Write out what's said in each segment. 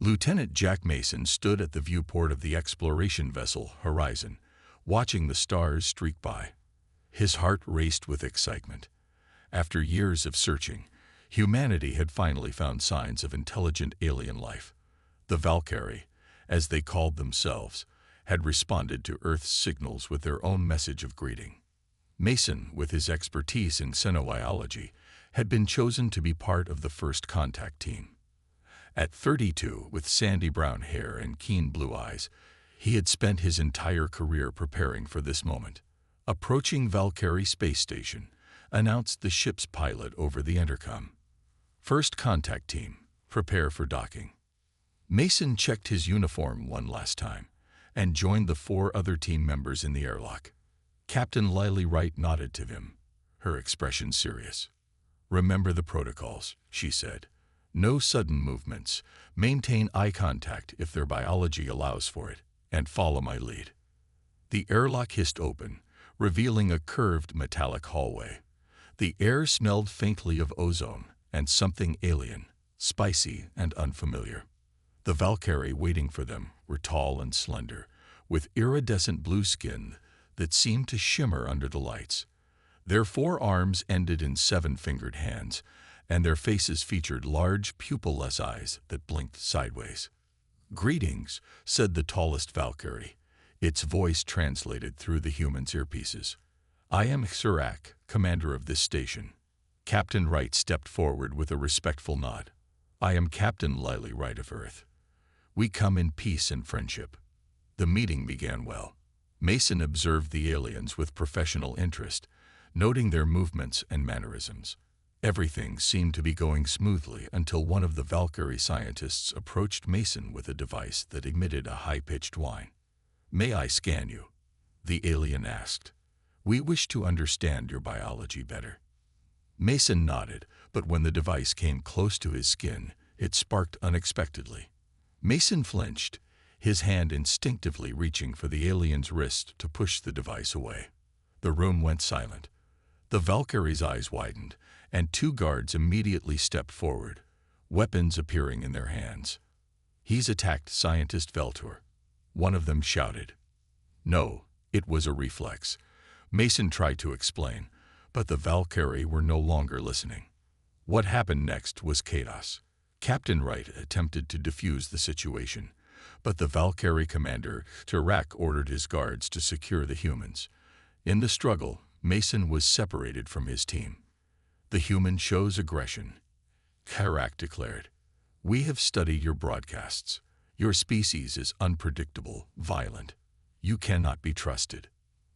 Lieutenant Jack Mason stood at the viewport of the exploration vessel Horizon, watching the stars streak by. His heart raced with excitement. After years of searching, humanity had finally found signs of intelligent alien life. The Valkyrie, as they called themselves, had responded to Earth's signals with their own message of greeting. Mason, with his expertise in xenobiology, had been chosen to be part of the first contact team. At 32, with sandy brown hair and keen blue eyes, he had spent his entire career preparing for this moment. Approaching Valkyrie space station, announced the ship's pilot over the intercom. First contact team, prepare for docking. Mason checked his uniform one last time and joined the 4 other team members in the airlock. Captain Lily Wright nodded to him, her expression serious. "Remember the protocols," she said. "No sudden movements. Maintain eye contact if their biology allows for it, and follow my lead." The airlock hissed open, revealing a curved metallic hallway. The air smelled faintly of ozone and something alien, spicy and unfamiliar. The Valkyrie waiting for them were tall and slender, with iridescent blue skin that seemed to shimmer under the lights. Their 4 arms ended in 7-fingered hands, and their faces featured large, pupil-less eyes that blinked sideways. "Greetings," said the tallest Valkyrie, its voice translated through the human's earpieces. "I am HFY, commander of this station." Captain Wright stepped forward with a respectful nod. "I am Captain Lily Wright of Earth. We come in peace and friendship." The meeting began well. Mason observed the aliens with professional interest, noting their movements and mannerisms. Everything seemed to be going smoothly until one of the Valkyrie scientists approached Mason with a device that emitted a high-pitched whine. "May I scan you?" the alien asked. "We wish to understand your biology better." Mason nodded, but when the device came close to his skin, it sparked unexpectedly. Mason flinched, his hand instinctively reaching for the alien's wrist to push the device away. The room went silent. The Valkyrie's eyes widened, and 2 guards immediately stepped forward, weapons appearing in their hands. "He's attacked Scientist Veltor," one of them shouted. No, it was a reflex. Mason tried to explain, but the Valkyrie were no longer listening. What happened next was chaos. Captain Wright attempted to defuse the situation, but the Valkyrie commander, Tarak, ordered his guards to secure the humans. In the struggle, Mason was separated from his team. "The human shows aggression," Tarak declared. "We have studied your broadcasts. Your species is unpredictable, violent. You cannot be trusted."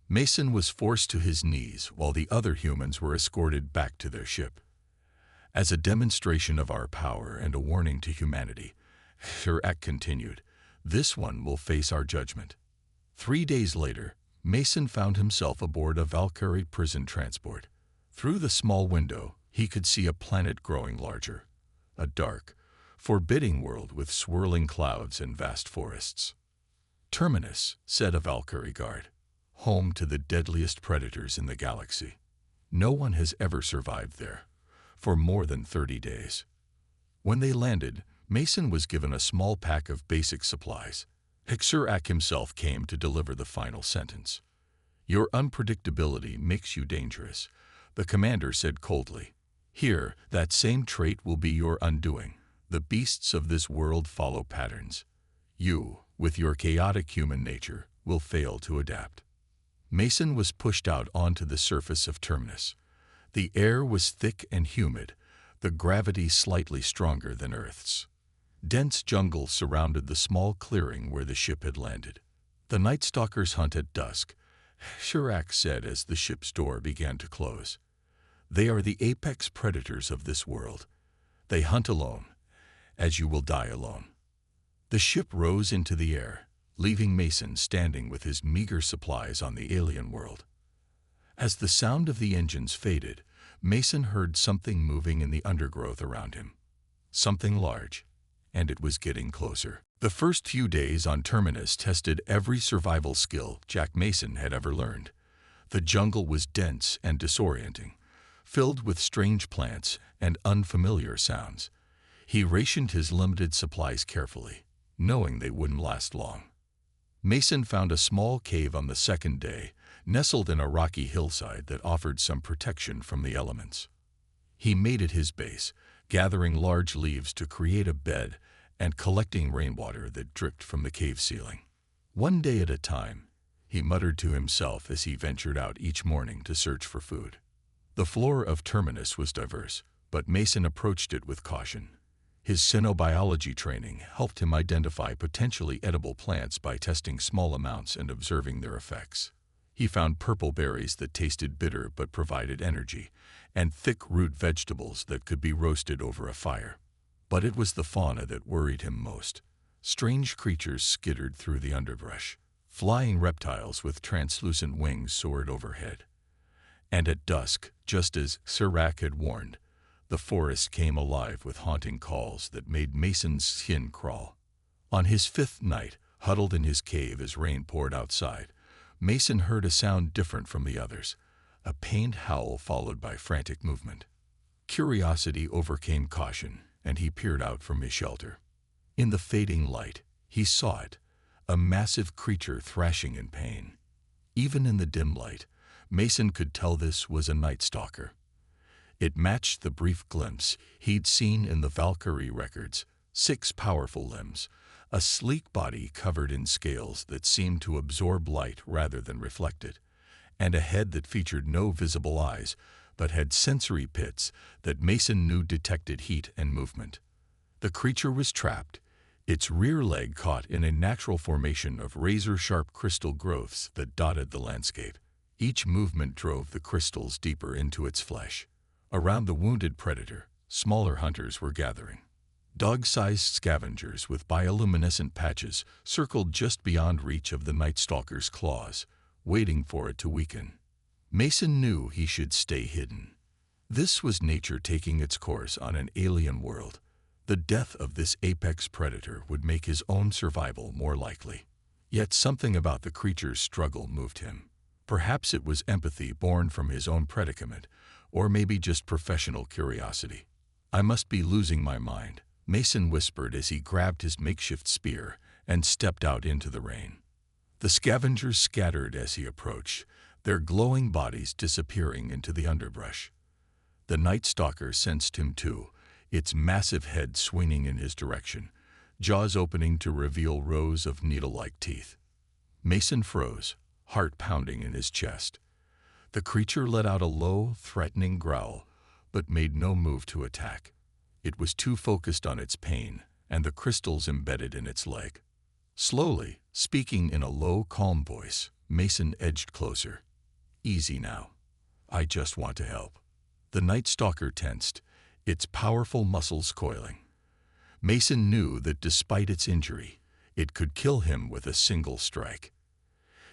Mason was forced to his knees while the other humans were escorted back to their ship. "As a demonstration of our power and a warning to humanity," Tarak continued, "this one will face our judgment." 3 days later, Mason found himself aboard a Valkyrie prison transport. Through the small window, he could see a planet growing larger, a dark, forbidding world with swirling clouds and vast forests. "Terminus," said a Valkyrie guard, "home to the deadliest predators in the galaxy. No one has ever survived there for more than 30 days. When they landed, Mason was given a small pack of basic supplies. HFY himself came to deliver the final sentence. "Your unpredictability makes you dangerous," the commander said coldly. "Here, that same trait will be your undoing. The beasts of this world follow patterns. You, with your chaotic human nature, will fail to adapt." Mason was pushed out onto the surface of Terminus. The air was thick and humid, the gravity slightly stronger than Earth's. Dense jungle surrounded the small clearing where the ship had landed. "The Night Stalkers hunt at dusk," HFY said as the ship's door began to close. "They are the apex predators of this world. They hunt alone, as you will die alone." The ship rose into the air, leaving Mason standing with his meager supplies on the alien world. As the sound of the engines faded, Mason heard something moving in the undergrowth around him. Something large, and it was getting closer. The first few days on Terminus tested every survival skill Jack Mason had ever learned. The jungle was dense and disorienting, filled with strange plants and unfamiliar sounds. He rationed his limited supplies carefully, knowing they wouldn't last long. Mason found a small cave on the second day, nestled in a rocky hillside that offered some protection from the elements. He made it his base, gathering large leaves to create a bed and collecting rainwater that dripped from the cave ceiling. One day at a time, he muttered to himself as he ventured out each morning to search for food. The flora of Terminus was diverse, but Mason approached it with caution. His xenobiology training helped him identify potentially edible plants by testing small amounts and observing their effects. He found purple berries that tasted bitter but provided energy, and thick root vegetables that could be roasted over a fire. But it was the fauna that worried him most. Strange creatures skittered through the underbrush. Flying reptiles with translucent wings soared overhead. And at dusk, just as Serac had warned, the forest came alive with haunting calls that made Mason's skin crawl. On his fifth night, huddled in his cave as rain poured outside, Mason heard a sound different from the others, a pained howl followed by frantic movement. Curiosity overcame caution, and he peered out from his shelter. In the fading light, he saw it, a massive creature thrashing in pain. Even in the dim light, Mason could tell this was a night stalker. It matched the brief glimpse he'd seen in the Valkyrie records: 6 powerful limbs, a sleek body covered in scales that seemed to absorb light rather than reflect it, and a head that featured no visible eyes but had sensory pits that Mason knew detected heat and movement. The creature was trapped, its rear leg caught in a natural formation of razor-sharp crystal growths that dotted the landscape. Each movement drove the crystals deeper into its flesh. Around the wounded predator, smaller hunters were gathering. Dog-sized scavengers with bioluminescent patches circled just beyond reach of the Night Stalker's claws, waiting for it to weaken. Mason knew he should stay hidden. This was nature taking its course on an alien world. The death of this apex predator would make his own survival more likely. Yet something about the creature's struggle moved him. Perhaps it was empathy born from his own predicament, or maybe just professional curiosity. "I must be losing my mind," Mason whispered as he grabbed his makeshift spear and stepped out into the rain. The scavengers scattered as he approached, their glowing bodies disappearing into the underbrush. The Night Stalker sensed him too, its massive head swinging in his direction, jaws opening to reveal rows of needle-like teeth. Mason froze, heart pounding in his chest. The creature let out a low, threatening growl, but made no move to attack. It was too focused on its pain and the crystals embedded in its leg. Slowly, speaking in a low, calm voice, Mason edged closer. "Easy now. I just want to help." The Night Stalker tensed, its powerful muscles coiling. Mason knew that despite its injury, it could kill him with a single strike.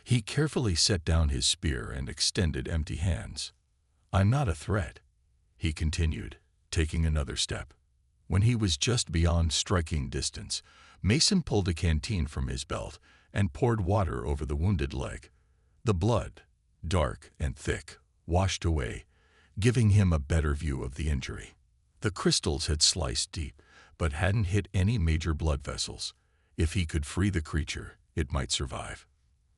He carefully set down his spear and extended empty hands. "I'm not a threat," he continued, taking another step. When he was just beyond striking distance, Mason pulled a canteen from his belt and poured water over the wounded leg. The blood, dark and thick, washed away, giving him a better view of the injury. The crystals had sliced deep, but hadn't hit any major blood vessels. If he could free the creature, it might survive.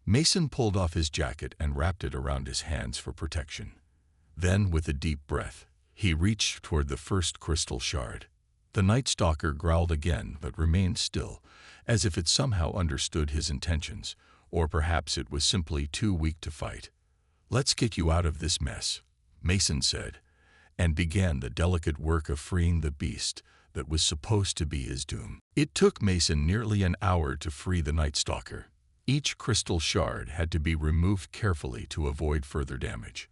Mason pulled off his jacket and wrapped it around his hands for protection. Then, with a deep breath, he reached toward the first crystal shard. The Night Stalker growled again but remained still, as if it somehow understood his intentions, or perhaps it was simply too weak to fight. "Let's get you out of this mess," Mason said, and began the delicate work of freeing the beast that was supposed to be his doom. It took Mason nearly an hour to free the Night Stalker. Each crystal shard had to be removed carefully to avoid further damage.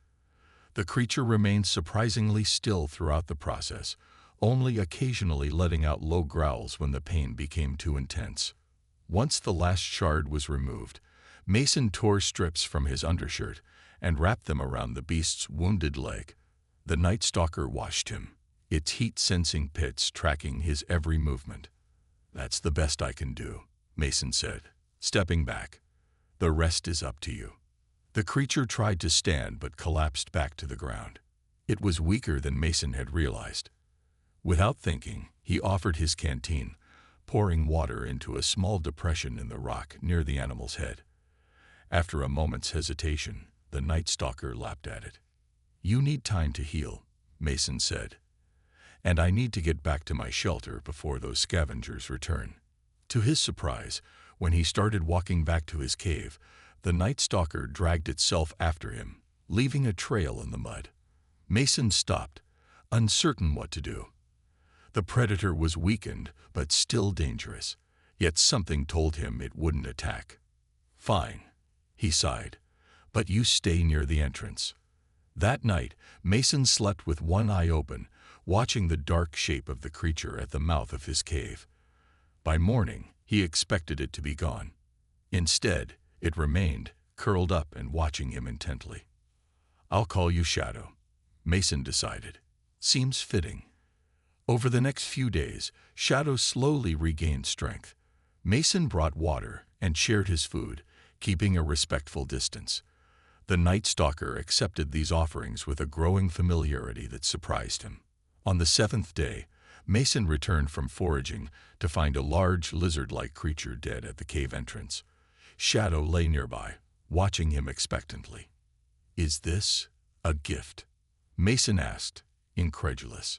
The creature remained surprisingly still throughout the process, only occasionally letting out low growls when the pain became too intense. Once the last shard was removed, Mason tore strips from his undershirt and wrapped them around the beast's wounded leg. The Night Stalker watched him, its heat-sensing pits tracking his every movement. "That's the best I can do," Mason said, stepping back. "The rest is up to you." The creature tried to stand but collapsed back to the ground. It was weaker than Mason had realized. Without thinking, he offered his canteen, pouring water into a small depression in the rock near the animal's head. After a moment's hesitation, the Night Stalker lapped at it. "You need time to heal," Mason said. "And I need to get back to my shelter before those scavengers return." To his surprise, when he started walking back to his cave, the Night Stalker dragged itself after him, leaving a trail in the mud. Mason stopped, uncertain what to do. The predator was weakened, but still dangerous, yet something told him it wouldn't attack. "Fine," he sighed, "but you stay near the entrance." That night, Mason slept with one eye open, watching the dark shape of the creature at the mouth of his cave. By morning, he expected it to be gone. Instead, it remained, curled up and watching him intently. "I'll call you Shadow," Mason decided. "Seems fitting." Over the next few days, Shadow slowly regained strength. Mason brought water and shared his food, keeping a respectful distance. The Night Stalker accepted these offerings with a growing familiarity that surprised him. On the 7th day, Mason returned from foraging to find a large lizard-like creature dead at the cave entrance. Shadow lay nearby, watching him expectantly. "Is this a gift?" Mason asked, incredulous.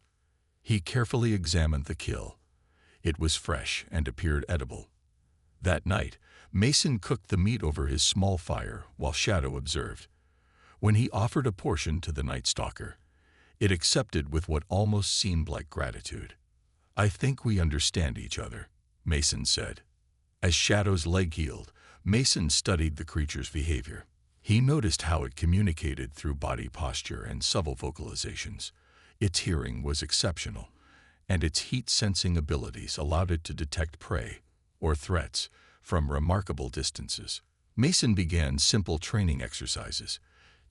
He carefully examined the kill. It was fresh and appeared edible. That night, Mason cooked the meat over his small fire while Shadow observed. When he offered a portion to the Night Stalker, it accepted with what almost seemed like gratitude. "I think we understand each other," Mason said. As Shadow's leg healed, Mason studied the creature's behavior. He noticed how it communicated through body posture and subtle vocalizations. Its hearing was exceptional, and its heat-sensing abilities allowed it to detect prey, or threats, from remarkable distances. Mason began simple training exercises,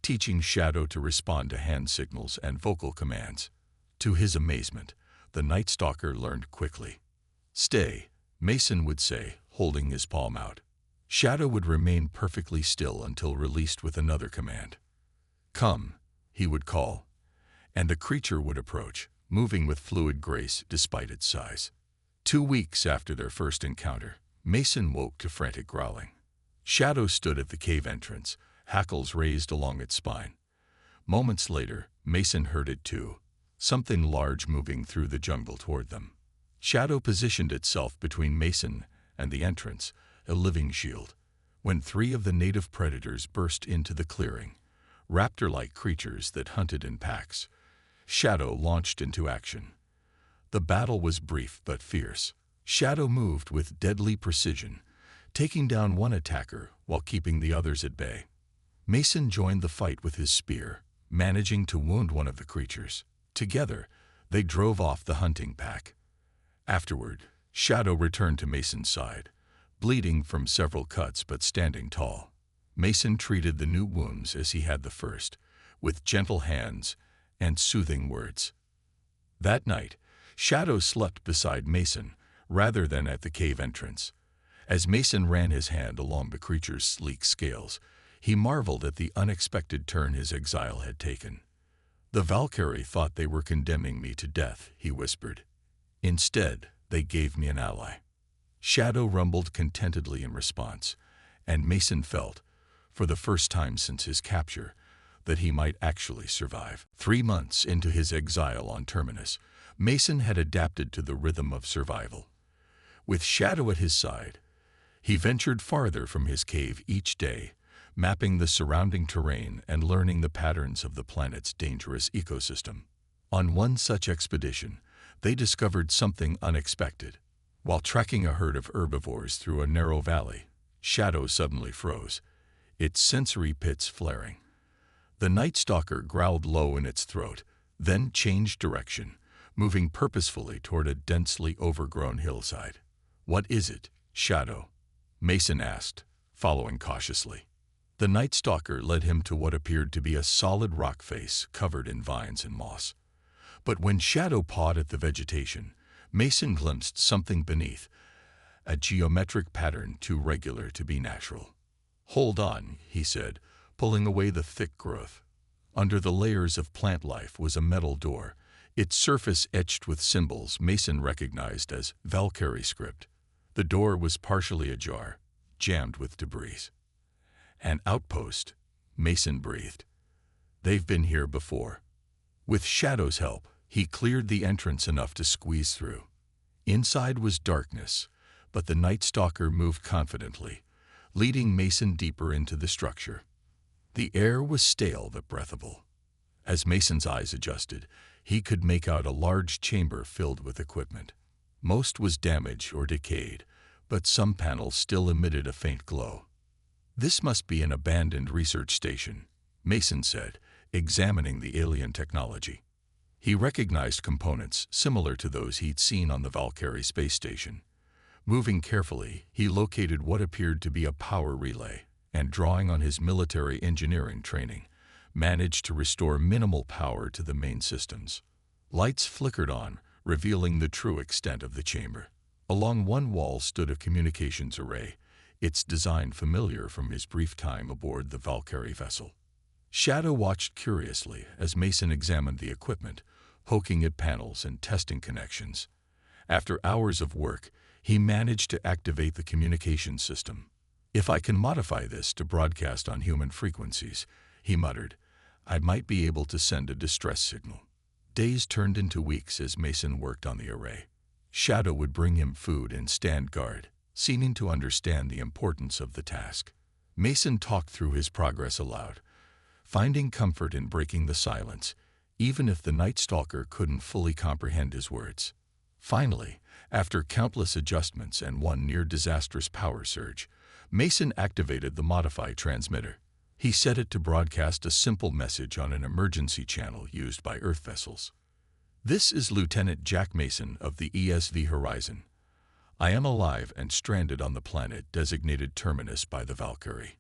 teaching Shadow to respond to hand signals and vocal commands. To his amazement, the Night Stalker learned quickly. "Stay," Mason would say, holding his palm out. Shadow would remain perfectly still until released with another command. "Come," he would call, and the creature would approach, moving with fluid grace despite its size. 2 weeks after their first encounter, Mason woke to frantic growling. Shadow stood at the cave entrance, hackles raised along its spine. Moments later, Mason heard it too, something large moving through the jungle toward them. Shadow positioned itself between Mason and the entrance, a living shield. When 3 of the native predators burst into the clearing, raptor-like creatures that hunted in packs, Shadow launched into action. The battle was brief but fierce. Shadow moved with deadly precision, taking down one attacker while keeping the others at bay. Mason joined the fight with his spear, managing to wound one of the creatures. Together, they drove off the hunting pack. Afterward, Shadow returned to Mason's side, bleeding from several cuts but standing tall. Mason treated the new wounds as he had the first, with gentle hands and soothing words. That night, Shadow slept beside Mason rather than at the cave entrance. As Mason ran his hand along the creature's sleek scales, he marveled at the unexpected turn his exile had taken. "The Valkyrie thought they were condemning me to death," he whispered. "Instead, they gave me an ally." Shadow rumbled contentedly in response, and Mason felt, for the first time since his capture, that he might actually survive. 3 months into his exile on Terminus, Mason had adapted to the rhythm of survival. With Shadow at his side, he ventured farther from his cave each day, mapping the surrounding terrain and learning the patterns of the planet's dangerous ecosystem. On one such expedition, they discovered something unexpected. While tracking a herd of herbivores through a narrow valley, Shadow suddenly froze, its sensory pits flaring. The Night Stalker growled low in its throat, then changed direction, moving purposefully toward a densely overgrown hillside. "What is it, Shadow?" Mason asked, following cautiously. The Night Stalker led him to what appeared to be a solid rock face covered in vines and moss. But when Shadow pawed at the vegetation, Mason glimpsed something beneath, a geometric pattern too regular to be natural. "Hold on," he said, pulling away the thick growth. Under the layers of plant life was a metal door, its surface etched with symbols Mason recognized as Valkyrie script. The door was partially ajar, jammed with debris. An outpost, Mason breathed. They've been here before. With Shadow's help, he cleared the entrance enough to squeeze through. Inside was darkness, but the Night Stalker moved confidently, leading Mason deeper into the structure. The air was stale but breathable. As Mason's eyes adjusted, he could make out a large chamber filled with equipment. Most was damaged or decayed, but some panels still emitted a faint glow. "This must be an abandoned research station," Mason said, examining the alien technology. He recognized components similar to those he'd seen on the Valkyrie space station. Moving carefully, he located what appeared to be a power relay, and drawing on his military engineering training, managed to restore minimal power to the main systems. Lights flickered on, revealing the true extent of the chamber. Along one wall stood a communications array, its design familiar from his brief time aboard the Valkyrie vessel. Shadow watched curiously as Mason examined the equipment, poking at panels and testing connections. After hours of work, he managed to activate the communication system. "If I can modify this to broadcast on human frequencies," he muttered, "I might be able to send a distress signal." Days turned into weeks as Mason worked on the array. Shadow would bring him food and stand guard, seeming to understand the importance of the task. Mason talked through his progress aloud, finding comfort in breaking the silence, even if the Night Stalker couldn't fully comprehend his words. Finally, after countless adjustments and one near-disastrous power surge, Mason activated the modified transmitter. He set it to broadcast a simple message on an emergency channel used by Earth vessels. "This is Lieutenant Jack Mason of the ESV Horizon. I am alive and stranded on the planet designated Terminus by the Valkyrie.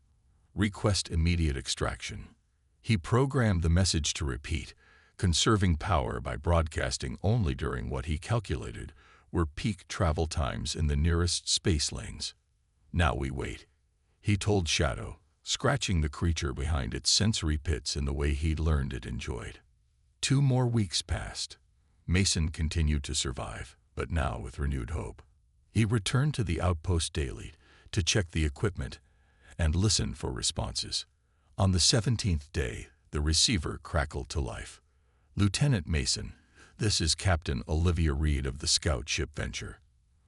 Request immediate extraction." He programmed the message to repeat, conserving power by broadcasting only during what he calculated were peak travel times in the nearest space lanes. "Now we wait," he told Shadow, scratching the creature behind its sensory pits in the way he'd learned it enjoyed. 2 more weeks passed. Mason continued to survive, but now with renewed hope. He returned to the outpost daily to check the equipment and listen for responses. On the 17th day, the receiver crackled to life. "Lieutenant Mason, this is Captain Olivia Reed of the scout ship Venture.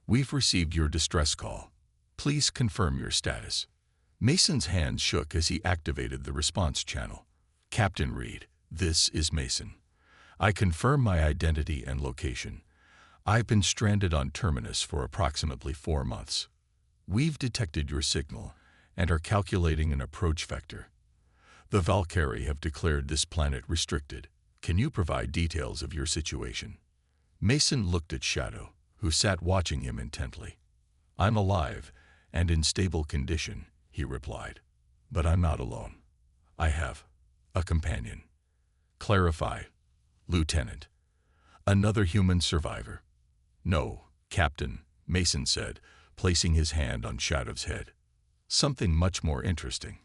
We've received your distress call. Please confirm your status." Mason's hands shook as he activated the response channel. "Captain Reed, this is Mason. I confirm my identity and location. I've been stranded on Terminus for approximately 4 months. We've detected your signal and are calculating an approach vector. The Valkyrie have declared this planet restricted. Can you provide details of your situation?" Mason looked at Shadow, who sat watching him intently. "I'm alive and in stable condition," he replied. "But I'm not alone. I have a companion." "Clarify, Lieutenant. Another human survivor?" "No, Captain," Mason said, placing his hand on Shadow's head. "Something much more interesting.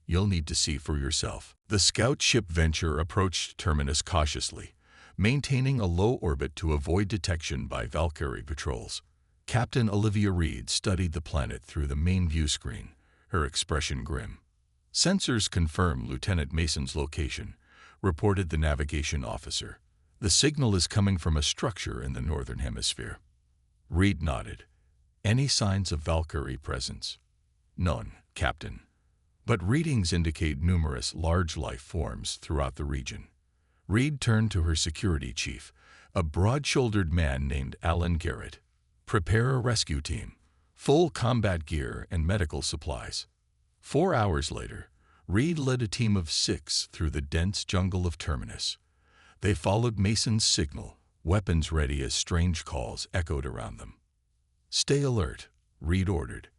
You'll need to see for yourself." The scout ship Venture approached Terminus cautiously, maintaining a low orbit to avoid detection by Valkyrie patrols. Captain Olivia Reed studied the planet through the main view screen, her expression grim. "Sensors confirm Lieutenant Mason's location," reported the navigation officer. "The signal is coming from a structure in the northern hemisphere." Reed nodded. "Any signs of Valkyrie presence?" "None, Captain. But readings indicate numerous large life forms throughout the region." Reed turned to her security chief, a broad-shouldered man named Alan Garrett. "Prepare a rescue team. Full combat gear and medical supplies." 4 hours later, Reed led a team of 6 through the dense jungle of Terminus. They followed Mason's signal, weapons ready as strange calls echoed around them. "Stay alert," Reed ordered.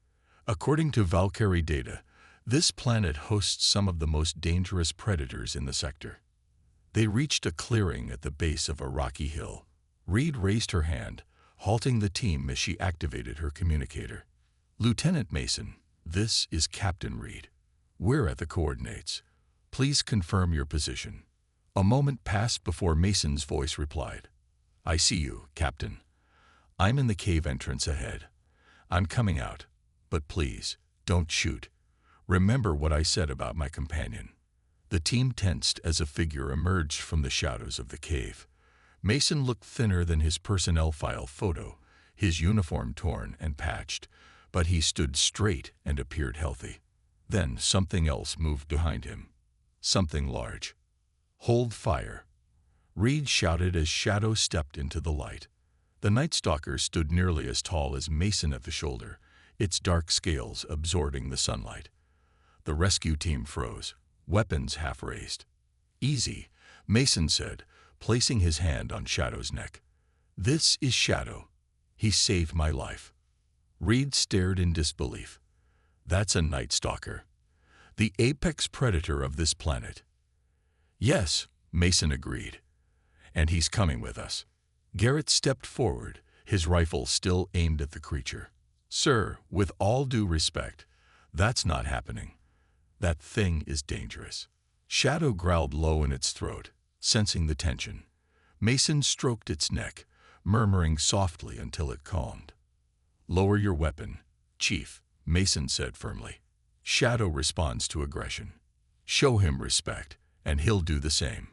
"According to Valkyrie data, this planet hosts some of the most dangerous predators in the sector." They reached a clearing at the base of a rocky hill. Reed raised her hand, halting the team as she activated her communicator. "Lieutenant Mason, this is Captain Reed. We're at the coordinates. Please confirm your position." A moment passed before Mason's voice replied. I see you, Captain. I'm in the cave entrance ahead. I'm coming out, but please, don't shoot. Remember what I said about my companion. The team tensed as a figure emerged from the shadows of the cave. Mason looked thinner than his personnel file photo, his uniform torn and patched, but he stood straight and appeared healthy. Then something else moved behind him. Something large. Hold fire. Reed shouted as Shadow stepped into the light. The Night Stalker stood nearly as tall as Mason at the shoulder, its dark scales absorbing the sunlight. The rescue team froze, weapons half raised. Easy, Mason said, placing his hand on Shadow's neck. This is Shadow. He saved my life. Reed stared in disbelief. That's a Night Stalker. The apex predator of this planet. Yes, Mason agreed. And he's coming with us. Garrett stepped forward, his rifle still aimed at the creature. Sir, with all due respect, that's not happening. That thing is dangerous. Shadow growled low in its throat, sensing the tension. Mason stroked its neck, murmuring softly until it calmed. Lower your weapon, Chief, Mason said firmly. Shadow responds to aggression. Show him respect, and he'll do the same.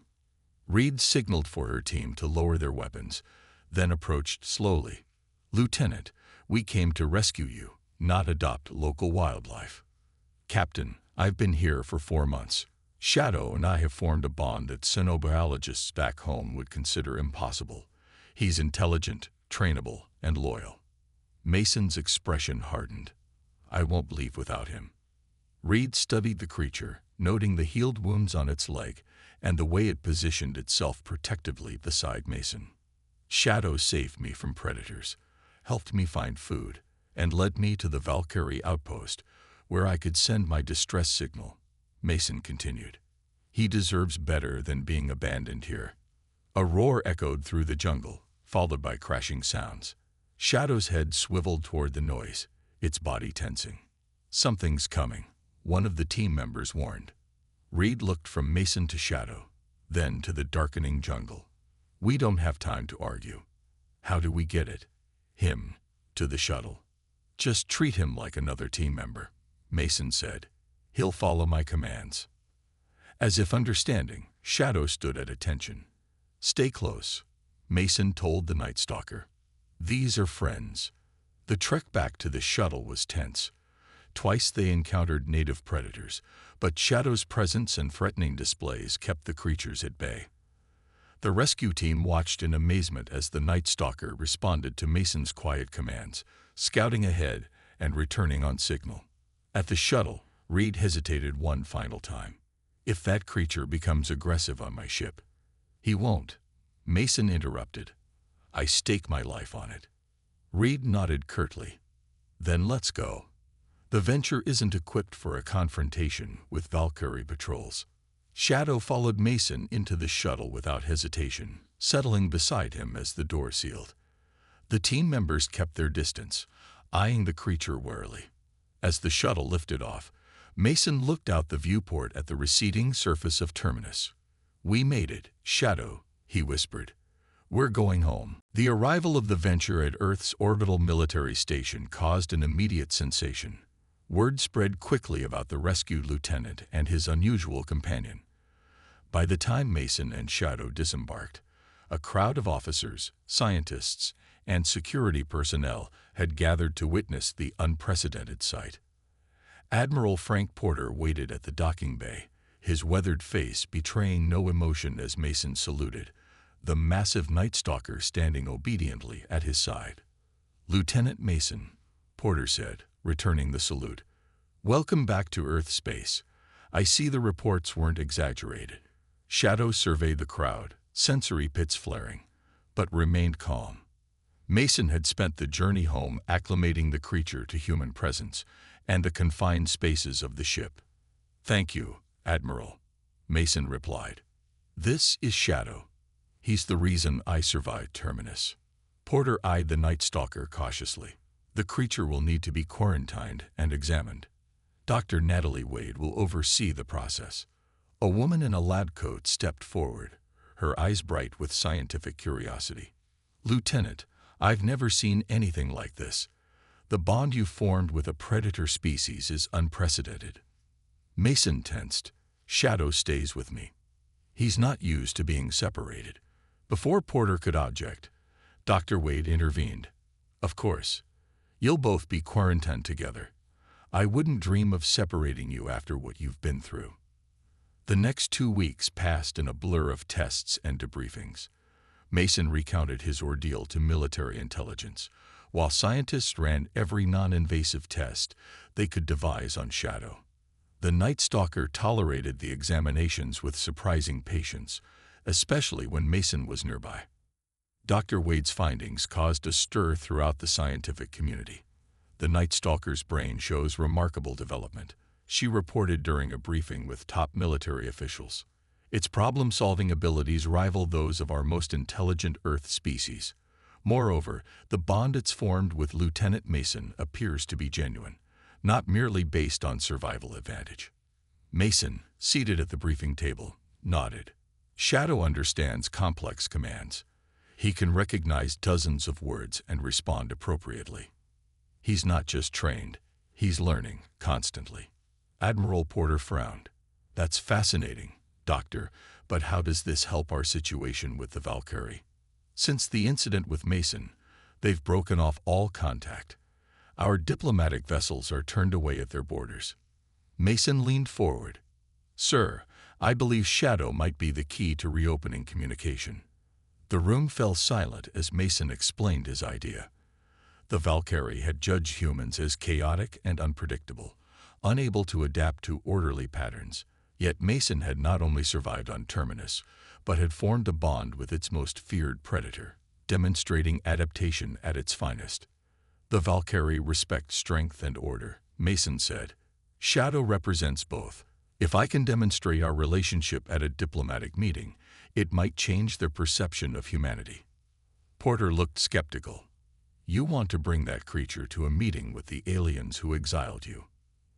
Reed signaled for her team to lower their weapons, then approached slowly. Lieutenant, we came to rescue you, not adopt local wildlife. Captain, I've been here for 4 months. Shadow and I have formed a bond that xenobiologists back home would consider impossible. He's intelligent, trainable, and loyal. Mason's expression hardened. I won't leave without him. Reed studied the creature, noting the healed wounds on its leg and the way it positioned itself protectively beside Mason. Shadow saved me from predators, helped me find food, and led me to the Valkyrie outpost, where I could send my distress signal, Mason continued. He deserves better than being abandoned here. A roar echoed through the jungle, followed by crashing sounds. Shadow's head swiveled toward the noise, its body tensing. Something's coming, one of the team members warned. Reed looked from Mason to Shadow, then to the darkening jungle. We don't have time to argue. How do we get it? Him, to the shuttle. Just treat him like another team member, Mason said. He'll follow my commands. As if understanding, Shadow stood at attention. Stay close, Mason told the Night Stalker. These are friends. The trek back to the shuttle was tense. Twice they encountered native predators, but Shadow's presence and threatening displays kept the creatures at bay. The rescue team watched in amazement as the Night Stalker responded to Mason's quiet commands, scouting ahead and returning on signal. At the shuttle, Reed hesitated one final time. If that creature becomes aggressive on my ship. He won't, Mason interrupted. I stake my life on it. Reed nodded curtly. Then let's go. The Venture isn't equipped for a confrontation with Valkyrie patrols. Shadow followed Mason into the shuttle without hesitation, settling beside him as the door sealed. The team members kept their distance, eyeing the creature warily. As the shuttle lifted off, Mason looked out the viewport at the receding surface of Terminus. We made it, Shadow, he whispered. We're going home. The arrival of the Venture at Earth's orbital military station caused an immediate sensation. Word spread quickly about the rescued lieutenant and his unusual companion. By the time Mason and Shadow disembarked, a crowd of officers, scientists, and security personnel had gathered to witness the unprecedented sight. Admiral Frank Porter waited at the docking bay, his weathered face betraying no emotion as Mason saluted, the massive Night Stalker standing obediently at his side. Lieutenant Mason, Porter said, returning the salute. Welcome back to Earth space. I see the reports weren't exaggerated. Shadow surveyed the crowd, sensory pits flaring, but remained calm. Mason had spent the journey home acclimating the creature to human presence and the confined spaces of the ship. Thank you, Admiral, Mason replied. This is Shadow. He's the reason I survived Terminus. Porter eyed the Night Stalker cautiously. The creature will need to be quarantined and examined. Dr. Natalie Wade will oversee the process. A woman in a lab coat stepped forward, her eyes bright with scientific curiosity. "Lieutenant, I've never seen anything like this. The bond you formed with a predator species is unprecedented." Mason tensed. "Shadow stays with me. He's not used to being separated." Before Porter could object, Dr. Wade intervened. "Of course. You'll both be quarantined together. I wouldn't dream of separating you after what you've been through." The next 2 weeks passed in a blur of tests and debriefings. Mason recounted his ordeal to military intelligence, while scientists ran every non-invasive test they could devise on Shadow. The Night Stalker tolerated the examinations with surprising patience, especially when Mason was nearby. Dr. Wade's findings caused a stir throughout the scientific community. "The Night Stalker's brain shows remarkable development," she reported during a briefing with top military officials. "Its problem-solving abilities rival those of our most intelligent Earth species. Moreover, the bond it's formed with Lieutenant Mason appears to be genuine, not merely based on survival advantage." Mason, seated at the briefing table, nodded. "Shadow understands complex commands. He can recognize dozens of words and respond appropriately. He's not just trained, he's learning constantly." Admiral Porter frowned. "That's fascinating, Doctor, but how does this help our situation with the Valkyrie? Since the incident with Mason, they've broken off all contact. Our diplomatic vessels are turned away at their borders." Mason leaned forward. "Sir, I believe Shadow might be the key to reopening communication." The room fell silent as Mason explained his idea. The Valkyrie had judged humans as chaotic and unpredictable, unable to adapt to orderly patterns. Yet Mason had not only survived on Terminus, but had formed a bond with its most feared predator, demonstrating adaptation at its finest. "The Valkyrie respect strength and order," Mason said. "Shadow represents both. If I can demonstrate our relationship at a diplomatic meeting, it might change their perception of humanity." Porter looked skeptical. "You want to bring that creature to a meeting with the aliens who exiled you?"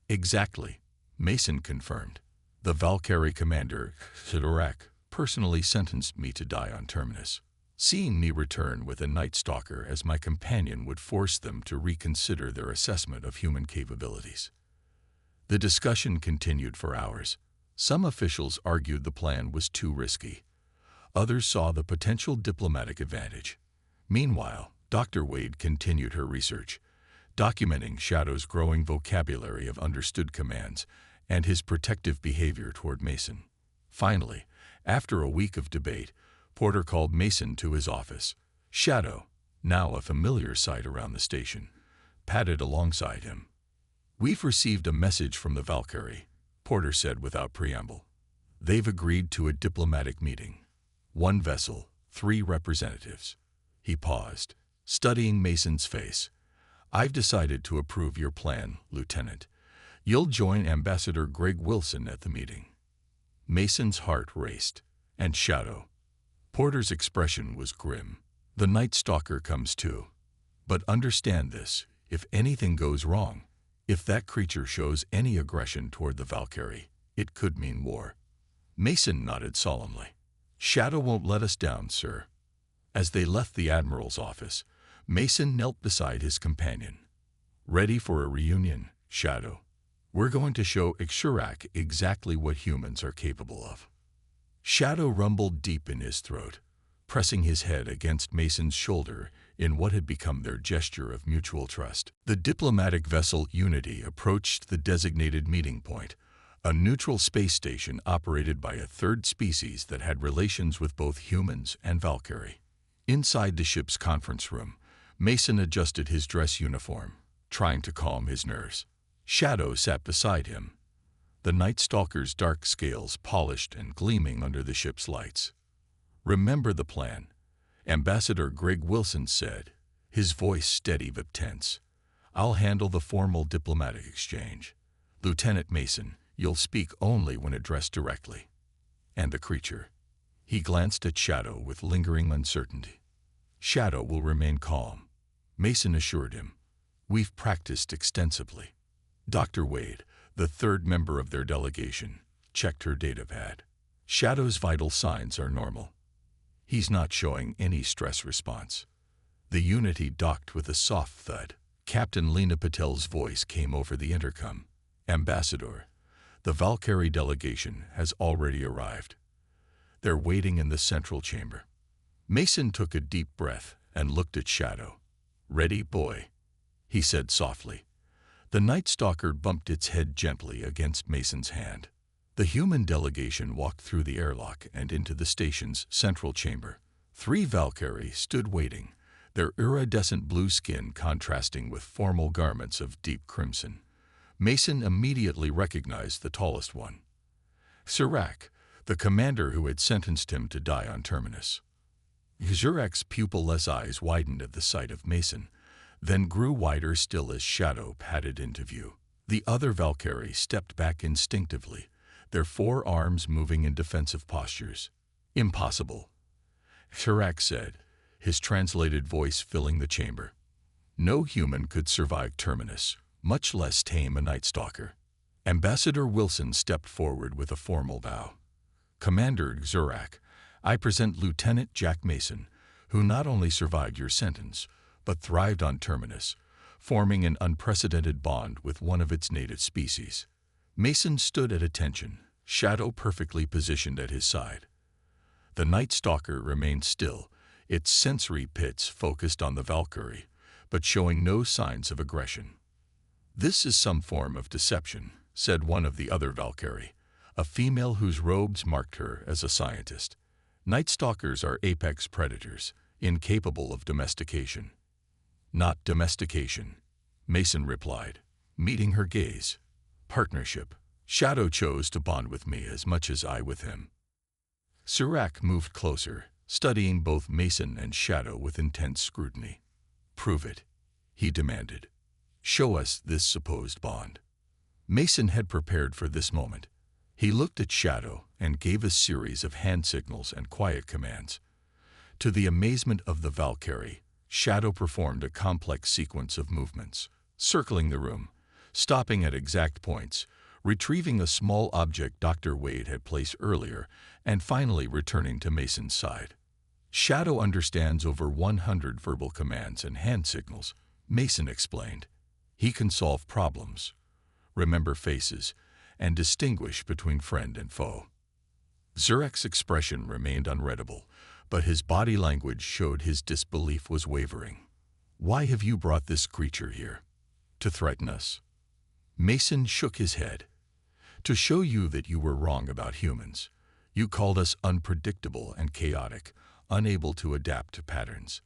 "Exactly," Mason confirmed. "The Valkyrie commander, Sidorak, personally sentenced me to die on Terminus. Seeing me return with a Night Stalker as my companion would force them to reconsider their assessment of human capabilities." The discussion continued for hours. Some officials argued the plan was too risky. Others saw the potential diplomatic advantage. Meanwhile, Dr. Wade continued her research, documenting Shadow's growing vocabulary of understood commands and his protective behavior toward Mason. Finally, after a week of debate, Porter called Mason to his office. Shadow, now a familiar sight around the station, padded alongside him. "We've received a message from the Valkyrie," Porter said without preamble. "They've agreed to a diplomatic meeting. 1 vessel, 3 representatives." He paused, studying Mason's face. "I've decided to approve your plan, Lieutenant. You'll join Ambassador Greg Wilson at the meeting." Mason's heart raced. "And Shadow?" Porter's expression was grim. "The Night Stalker comes too. But understand this, if anything goes wrong, if that creature shows any aggression toward the Valkyrie, it could mean war." Mason nodded solemnly. "Shadow won't let us down, sir." As they left the Admiral's office, Mason knelt beside his companion. "Ready for a reunion, Shadow? We're going to show Ixurak exactly what humans are capable of." Shadow rumbled deep in his throat, pressing his head against Mason's shoulder in what had become their gesture of mutual trust. The diplomatic vessel Unity approached the designated meeting point, a neutral space station operated by a third species that had relations with both humans and Valkyrie. Inside the ship's conference room, Mason adjusted his dress uniform, trying to calm his nerves. Shadow sat beside him, the Night Stalker's dark scales polished and gleaming under the ship's lights. "Remember the plan," Ambassador Greg Wilson said, his voice steady but tense. "I'll handle the formal diplomatic exchange. Lieutenant Mason, you'll speak only when addressed directly." "And the creature?" He glanced at Shadow with lingering uncertainty. "Shadow will remain calm," Mason assured him. "We've practiced extensively." Dr. Wade, the third member of their delegation, checked her datapad. "Shadow's vital signs are normal. He's not showing any stress response." The Unity docked with a soft thud. Captain Lena Patel's voice came over the intercom. "Ambassador, the Valkyrie delegation has already arrived. They're waiting in the central chamber." Mason took a deep breath and looked at Shadow. "Ready, boy?" he said softly. The Night Stalker bumped its head gently against Mason's hand. The human delegation walked through the airlock and into the station's central chamber. 3 Valkyrie stood waiting, their iridescent blue skin contrasting with formal garments of deep crimson. Mason immediately recognized the tallest one. Serac, the commander who had sentenced him to die on Terminus. Zurach's pupil-less eyes widened at the sight of Mason, then grew wider still as Shadow padded into view. The other Valkyrie stepped back instinctively, their 4 arms moving in defensive postures. "Impossible," Serac said, his translated voice filling the chamber. "No human could survive Terminus, much less tame a Night Stalker." Ambassador Wilson stepped forward with a formal bow. "Commander Zurach, I present Lieutenant Jack Mason, who not only survived your sentence, but thrived on Terminus, forming an unprecedented bond with one of its native species." Mason stood at attention, Shadow perfectly positioned at his side. The Night Stalker remained still, its sensory pits focused on the Valkyrie, but showing no signs of aggression. "This is some form of deception," said one of the other Valkyrie, a female whose robes marked her as a scientist. "Night Stalkers are apex predators, incapable of domestication." "Not domestication," Mason replied, meeting her gaze. "Partnership. Shadow chose to bond with me as much as I with him." Serac moved closer, studying both Mason and Shadow with intense scrutiny. "Prove it," he demanded. "Show us this supposed bond." Mason had prepared for this moment. He looked at Shadow and gave a series of hand signals and quiet commands. To the amazement of the Valkyrie, Shadow performed a complex sequence of movements, circling the room, stopping at exact points, retrieving a small object Dr. Wade had placed earlier, and finally returning to Mason's side. "Shadow understands over 100 verbal commands and hand signals," Mason explained. "He can solve problems, remember faces, and distinguish between friend and foe." Zurach's expression remained unreadable, but his body language showed his disbelief was wavering. "Why have you brought this creature here? To threaten us?" Mason shook his head. "To show you that you were wrong about humans. You called us unpredictable and chaotic, unable to adapt to patterns.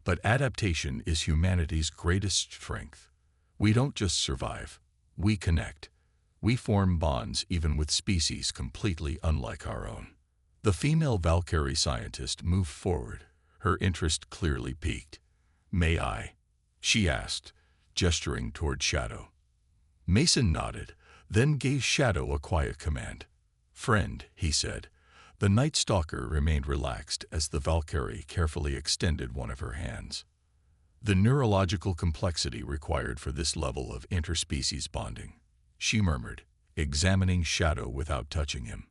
But adaptation is humanity's greatest strength. We don't just survive, we connect. We form bonds even with species completely unlike our own." The female Valkyrie scientist moved forward, her interest clearly piqued. "May I?" she asked, gesturing toward Shadow. Mason nodded, then gave Shadow a quiet command. "Friend," he said. The Night Stalker remained relaxed as the Valkyrie carefully extended one of her hands. The neurological complexity required for this level of interspecies bonding, she murmured, examining Shadow without touching him.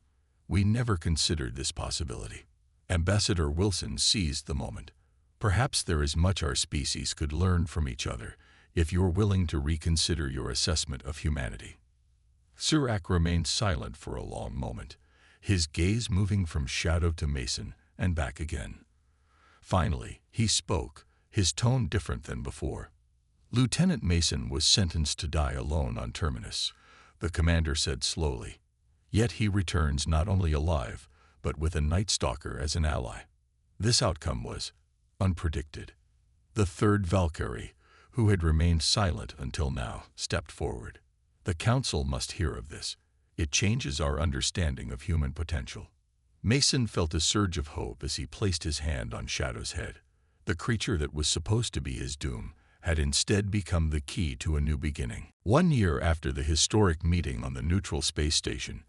"We never considered this possibility." Ambassador Wilson seized the moment. "Perhaps there is much our species could learn from each other if you're willing to reconsider your assessment of humanity." Serac remained silent for a long moment, his gaze moving from Shadow to Mason and back again. Finally, he spoke, his tone different than before. "Lieutenant Mason was sentenced to die alone on Terminus," the commander said slowly. "Yet he returns not only alive, but with a Night Stalker as an ally. This outcome was unpredicted." The 3rd Valkyrie, who had remained silent until now, stepped forward. "The Council must hear of this. It changes our understanding of human potential." Mason felt a surge of hope as he placed his hand on Shadow's head. The creature that was supposed to be his doom had instead become the key to a new beginning. 1 year after the historic meeting on the neutral space station,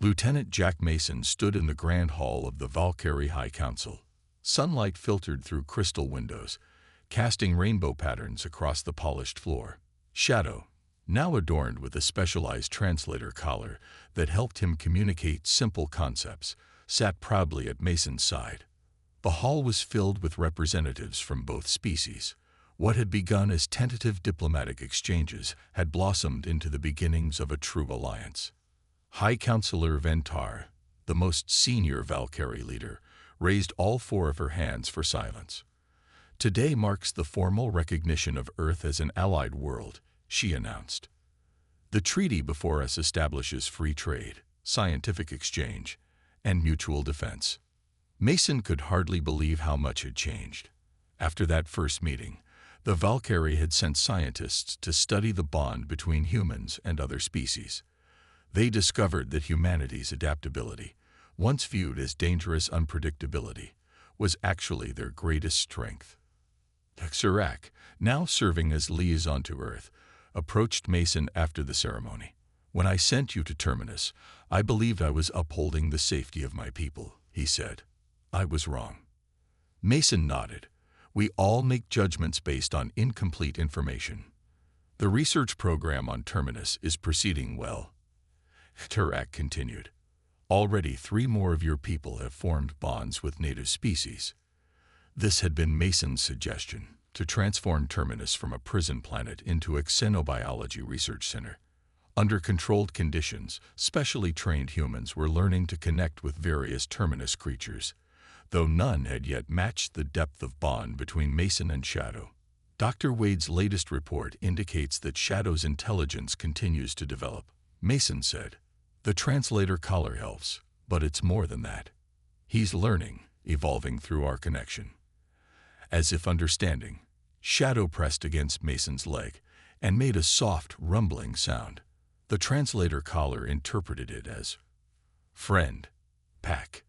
Lieutenant Jack Mason stood in the Grand Hall of the Valkyrie High Council. Sunlight filtered through crystal windows, casting rainbow patterns across the polished floor. Shadow, now adorned with a specialized translator collar that helped him communicate simple concepts, sat proudly at Mason's side. The hall was filled with representatives from both species. What had begun as tentative diplomatic exchanges had blossomed into the beginnings of a true alliance. High Counselor Ventar, the most senior Valkyrie leader, raised all four of her hands for silence. "Today marks the formal recognition of Earth as an allied world," she announced. "The treaty before us establishes free trade, scientific exchange, and mutual defense." Mason could hardly believe how much had changed. After that first meeting, the Valkyrie had sent scientists to study the bond between humans and other species. They discovered that humanity's adaptability, once viewed as dangerous unpredictability, was actually their greatest strength. Serac, now serving as liaison to Earth, approached Mason after the ceremony. "When I sent you to Terminus, I believed I was upholding the safety of my people," he said. "I was wrong." Mason nodded. "We all make judgments based on incomplete information. The research program on Terminus is proceeding well." Serac continued. "Already 3 more of your people have formed bonds with native species." This had been Mason's suggestion, to transform Terminus from a prison planet into a xenobiology research center. Under controlled conditions, specially trained humans were learning to connect with various Terminus creatures, though none had yet matched the depth of bond between Mason and Shadow. Dr. Wade's latest report indicates that Shadow's intelligence continues to develop, Mason said. "The translator collar helps, but it's more than that. He's learning, evolving through our connection." As if understanding, Shadow pressed against Mason's leg and made a soft, rumbling sound. The translator collar interpreted it as friend, pack.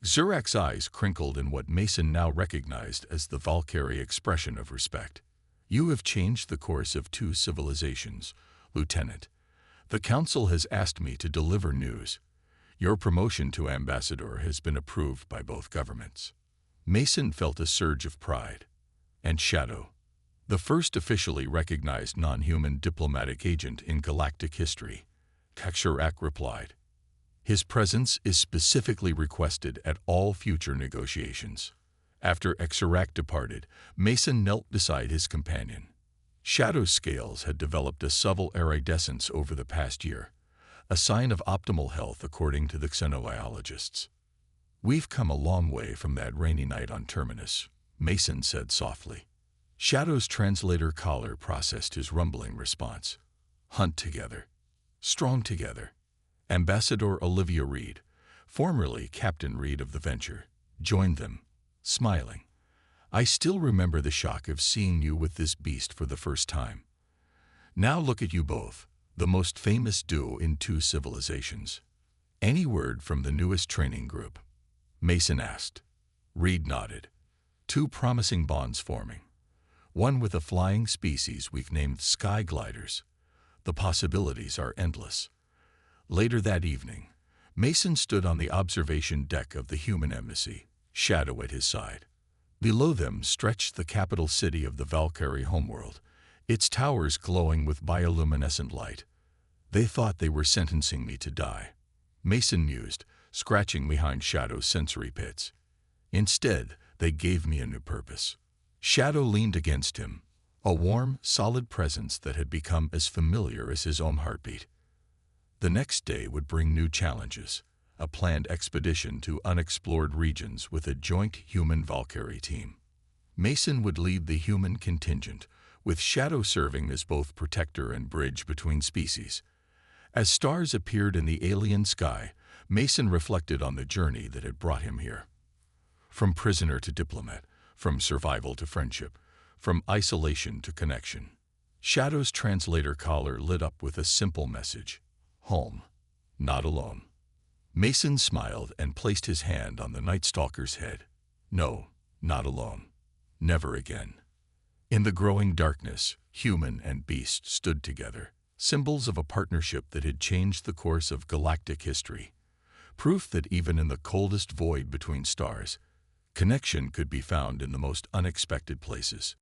Zerac's eyes crinkled in what Mason now recognized as the Valkyrie expression of respect. "You have changed the course of 2 civilizations, Lieutenant. The Council has asked me to deliver news. Your promotion to ambassador has been approved by both governments." Mason felt a surge of pride. And Shadow, the first officially recognized non-human diplomatic agent in galactic history, Serac replied. "His presence is specifically requested at all future negotiations." After Serac departed, Mason knelt beside his companion. Shadow's scales had developed a subtle iridescence over the past year, a sign of optimal health according to the xenobiologists. "We've come a long way from that rainy night on Terminus," Mason said softly. Shadow's translator collar processed his rumbling response. "Hunt together. Strong together." Ambassador Olivia Reed, formerly Captain Reed of the Venture, joined them, smiling. "I still remember the shock of seeing you with this beast for the first time. Now look at you both, the most famous duo in 2 civilizations." "Any word from the newest training group?" Mason asked. Reed nodded. 2 promising bonds forming. One with a flying species we've named Sky Gliders. The possibilities are endless. Later that evening, Mason stood on the observation deck of the human embassy, Shadow at his side. Below them stretched the capital city of the Valkyrie homeworld, its towers glowing with bioluminescent light. "They thought they were sentencing me to die," Mason mused, scratching behind Shadow's sensory pits. "Instead, they gave me a new purpose." Shadow leaned against him, a warm, solid presence that had become as familiar as his own heartbeat. The next day would bring new challenges, a planned expedition to unexplored regions with a joint human-Valkyrie team. Mason would lead the human contingent, with Shadow serving as both protector and bridge between species. As stars appeared in the alien sky, Mason reflected on the journey that had brought him here. From prisoner to diplomat, from survival to friendship, from isolation to connection. Shadow's translator collar lit up with a simple message: home, not alone. Mason smiled and placed his hand on the Night Stalker's head. "No, not alone. Never again." In the growing darkness, human and beast stood together, symbols of a partnership that had changed the course of galactic history. Proof that even in the coldest void between stars, connection could be found in the most unexpected places.